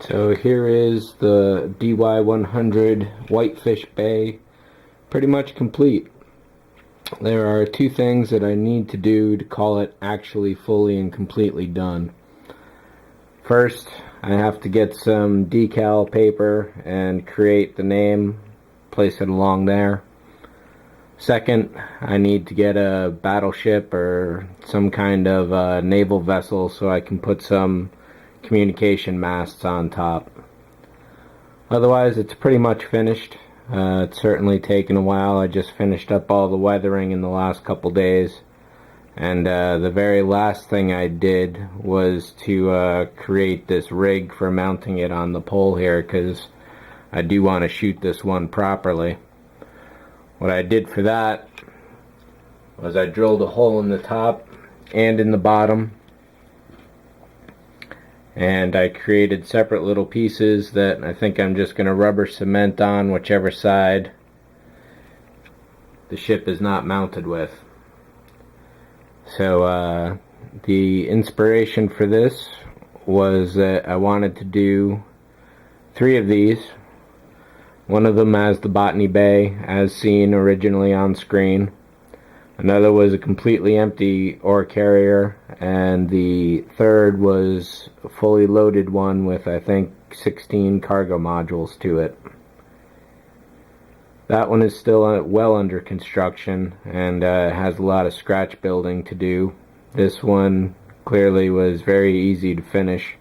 So here is the DY100 Whitefish Bay, pretty much complete. There are two things that I need to do to call it actually fully and completely done. First, I have to get some decal paper and create the name, place it along there. Second, I need to get a battleship or some kind of naval vessel so I can put some communication masts on top. Otherwise, it's pretty much finished. It's certainly taken a while. I just finished up all the weathering in the last couple days, and the very last thing I did was to create this rig for mounting it on the pole here, because I do want to shoot this one properly. What I did for that was I drilled a hole in the top and in the bottom, and I created separate little pieces that I think I'm just going to rubber cement on whichever side the ship is not mounted with. So the inspiration for this was that I wanted to do 3 of these. One of them as the Botany Bay, as seen originally on screen. Another was a completely empty ore carrier, and the third was a fully loaded one with, I think, 16 cargo modules to it. That one is still well under construction and has a lot of scratch building to do. This one clearly was very easy to finish.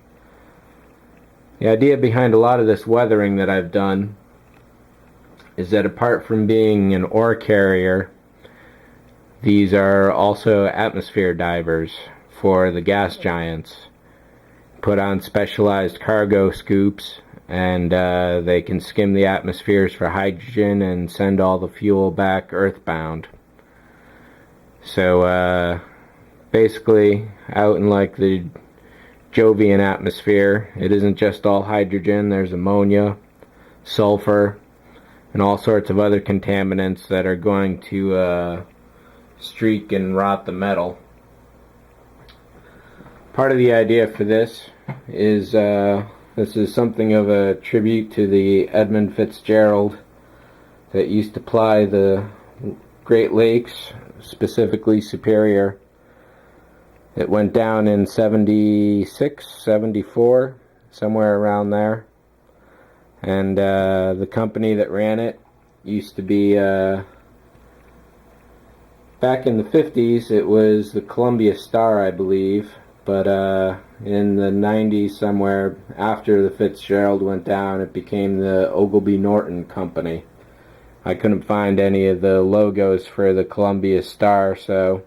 The idea behind a lot of this weathering that I've done is that apart from being an ore carrier, these are also atmosphere divers for the gas giants. Put on specialized cargo scoops, and they can skim the atmospheres for hydrogen and send all the fuel back earthbound. So basically, out in like the Jovian atmosphere, it isn't just all hydrogen. There's ammonia, sulfur, and all sorts of other contaminants that are going to streak and rot the metal. Part of the idea for this is something of a tribute to the Edmund Fitzgerald that used to ply the Great Lakes, specifically Superior. It went down in 76, 74, somewhere around there. And the company that ran it used to be, back in the 50s, it was the Columbia Star, I believe. But in the 90s, somewhere after the Fitzgerald went down, it became the Ogilvy Norton Company. I couldn't find any of the logos for the Columbia Star, so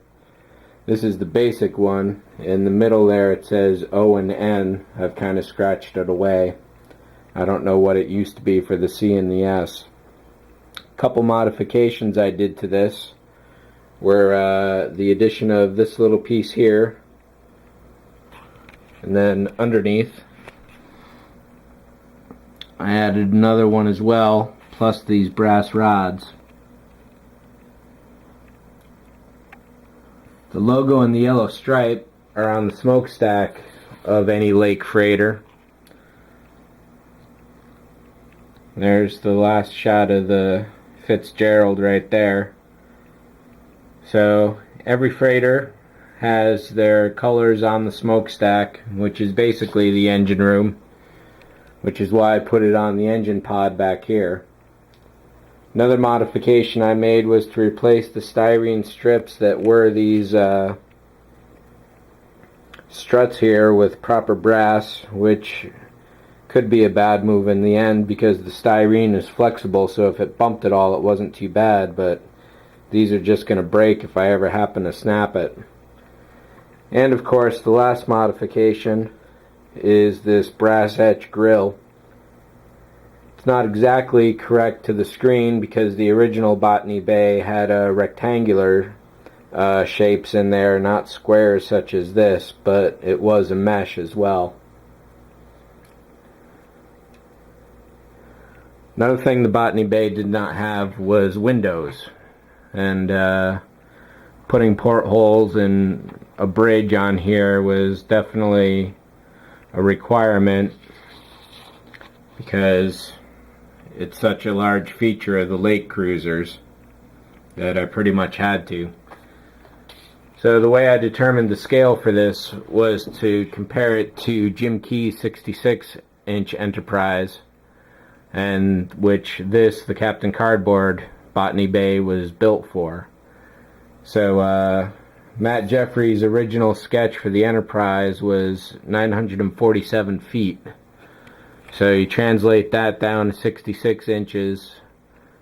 this is the basic one. In the middle there it says O and N. I've kind of scratched it away. I don't know what it used to be for the C and the S. A couple modifications I did to this were the addition of this little piece here, and then underneath I added another one as well, plus these brass rods. The logo and the yellow stripe are on the smokestack of any lake freighter. There's the last shot of the Fitzgerald right there. So every freighter has their colors on the smokestack, which is basically the engine room, which is why I put it on the engine pod back here. Another modification I made was to replace the styrene strips that were these struts here with proper brass, which could be a bad move in the end because the styrene is flexible, so if it bumped at all it wasn't too bad, but these are just going to break if I ever happen to snap it. And of course the last modification is this brass etch grill. It's not exactly correct to the screen because the original Botany Bay had rectangular shapes in there, not squares such as this, but it was a mesh as well. Another thing the Botany Bay did not have was windows, and putting portholes and a bridge on here was definitely a requirement. because it's such a large feature of the lake cruisers that I pretty much had to. So the way I determined the scale for this was to compare it to Jim Key's 66-inch Enterprise, and which the Captain Cardboard Botany Bay was built for. So Matt Jeffrey's original sketch for the Enterprise was 947 feet. So you translate that down to 66 inches,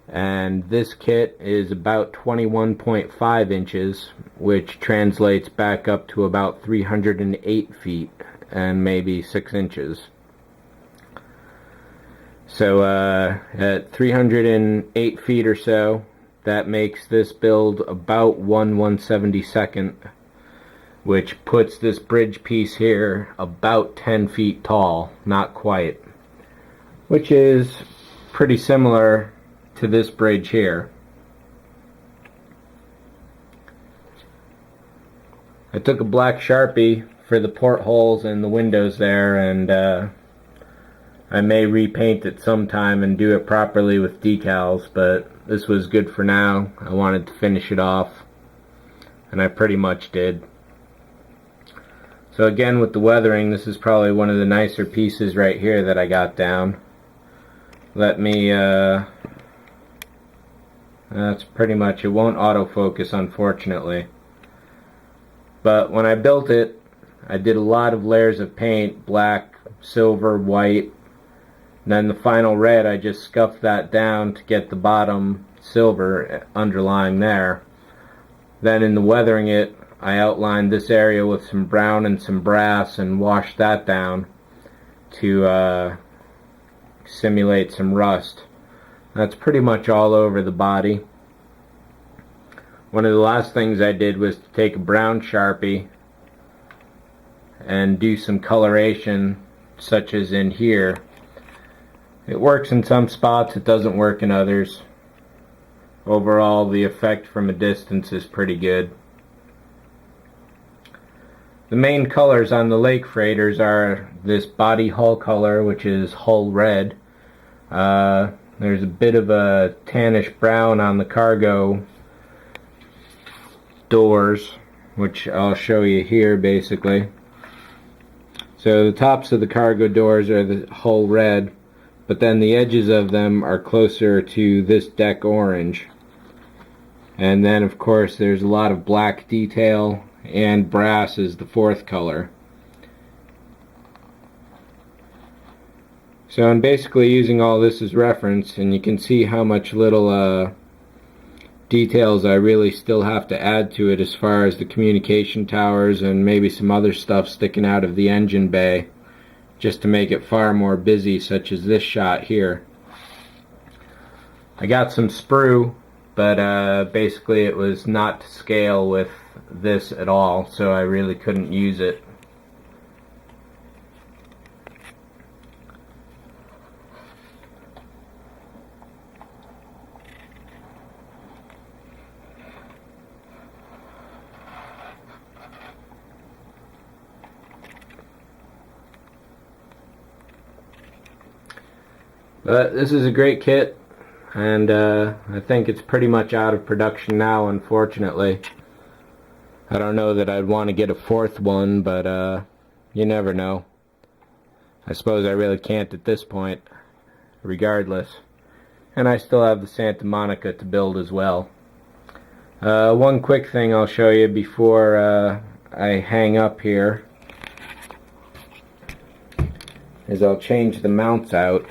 and this kit is about 21.5 inches, which translates back up to about 308 feet and maybe 6 inches. So at 308 feet or so, that makes this build about 1/172nd, which puts this bridge piece here about 10 feet tall, not quite, which is pretty similar to this bridge here. I took a black Sharpie for the portholes and the windows there, and I may repaint it sometime and do it properly with decals, but this was good for now. I wanted to finish it off, and I pretty much did. So again, with the weathering, this is probably one of the nicer pieces right here that I got down. Let me that's pretty much, it won't autofocus unfortunately. But when I built it, I did a lot of layers of paint, black, silver, white. And then the final red, I just scuffed that down to get the bottom silver underlying there. Then in the weathering it, I outlined this area with some brown and some brass and washed that down to simulate some rust. That's pretty much all over the body. One of the last things I did was to take a brown Sharpie and do some coloration, such as in here. It works in some spots, it doesn't work in others. Overall, the effect from a distance is pretty good. The main colors on the lake freighters are this body hull color, which is hull red. There's a bit of a tannish brown on the cargo doors, which I'll show you here basically. So the tops of the cargo doors are the hull red, but then the edges of them are closer to this deck orange. And then of course there's a lot of black detail, and brass is the fourth color. So I'm basically using all this as reference, and you can see how much little details I really still have to add to it as far as the communication towers and maybe some other stuff sticking out of the engine bay, just to make it far more busy, such as this shot here. I got some sprue, but basically it was not to scale with this at all, so I really couldn't use it. But this is a great kit, and I think it's pretty much out of production now, unfortunately. I don't know that I'd want to get a fourth one, but you never know. I suppose I really can't at this point, regardless. And I still have the Santa Monica to build as well. One quick thing I'll show you before I hang up here is I'll change the mounts out.